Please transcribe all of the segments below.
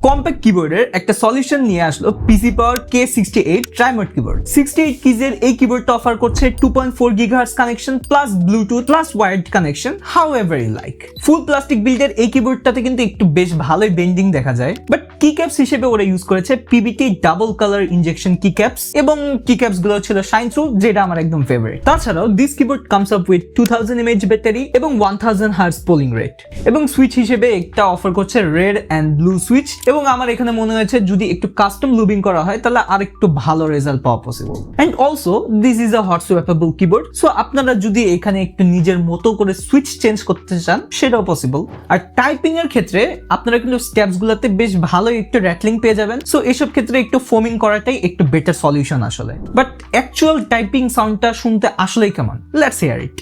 Compact কিবোর্ডের একটা solution নিয়ে আসলো পিসি পাওয়ার K68 ট্রাইমোড কিবোর্ড। 68 কিজের এই কিবোর্ডটা অফার করছে 2.4 GHz connection plus bluetooth plus wired connection, however you like. Full plastic বিল্ডের এই কিবোর্ডটাতে কিন্তু একটু বেশ ভালোই বেন্ডিং দেখা যায়, বাট কি ক্যাপস হিসেবে ওরা ইউজ করেছে PBT ডাবল কালার ইনজেকশন কি ক্যাপস, এবং কি ক্যাপস গুলো ছিল শাইন থ্রু, যেটা আমার একদম ফেভারিট। তাছাড়াও this keyboard comes up with 2000 mAh battery এবং 1000 Hz পোলিং রেট, এবং সুইচ হিসেবে একটা অফার করছে রেড এন্ড ব্লু সুইচ, এবং আমার এখানে মনে হয়েছে যদি একটু কাস্টম লুবিং করা হয় তাহলে আর একটু ভালো রেজাল্ট পাওয়া possible. And also this is a hot swappable keyboard, so আপনারা যদি এখানে একটু নিজের মতো করে সুইচ চেঞ্জ করতে চান সেটাও পসিবল। আর টাইপিং এর ক্ষেত্রে আপনারা কিন্তু স্টেপস গুলোতে বেশ ভালো একটু র্যাটলিং পেয়ে যাবেন, সো এসব ক্ষেত্রে একটু ফোমিং করাটাই একটু বেটার সলিউশন আসলে। বাট অ্যাকচুয়াল টাইপিং সাউন্ডটা শুনতে আসলেই কেমন, লেটস হিয়ার ইট।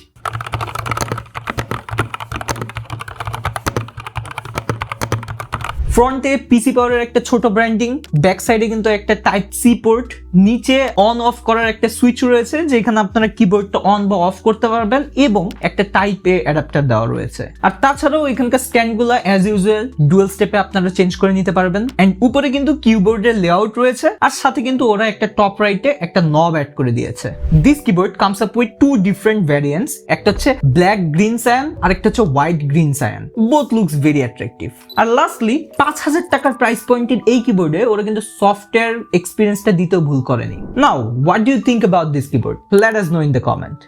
ফ্রন্টে পিসি পাওয়ারের একটা ছোট ব্র্যান্ডিং, ব্যাক সাইডে কিন্তু একটা টাইপ সি পোর্ট, নিচে অন অফ করার একটা সুইচ রয়েছে যেখানে আপনারা কিবোর্ডটা অন বা অফ করতে পারবেন, এবং একটা টাইপ এ অ্যাডাপ্টার দেওয়া রয়েছে। আর তাছাড়াও এখানকার স্ট্যান্ডগুলো অ্যাজ ইউজুয়াল ডুয়াল স্টেপে আপনারা চেঞ্জ করে নিতে পারবেন। এন্ড উপরে কিন্তু কিবোর্ডের লেআউট রয়েছে, আর সাথে কিন্তু ওরা একটা টপ রাইটে একটা নব অ্যাড করে দিয়েছে। This keyboard comes up with two different variants, একটা হচ্ছে ব্ল্যাক গ্রিন সায়ান আর একটা হচ্ছে white green cyan, both looks very attractive. আর লাস্টলি 5000 টাকার প্রাইস পয়েন্টের এই কিবোর্ডে ওরা কিন্তু সফটওয়্যার এক্সপিরিয়েন্সটা দিতেও ভুল করেনি। Now what do you think about this keyboard? Let us know in the comment.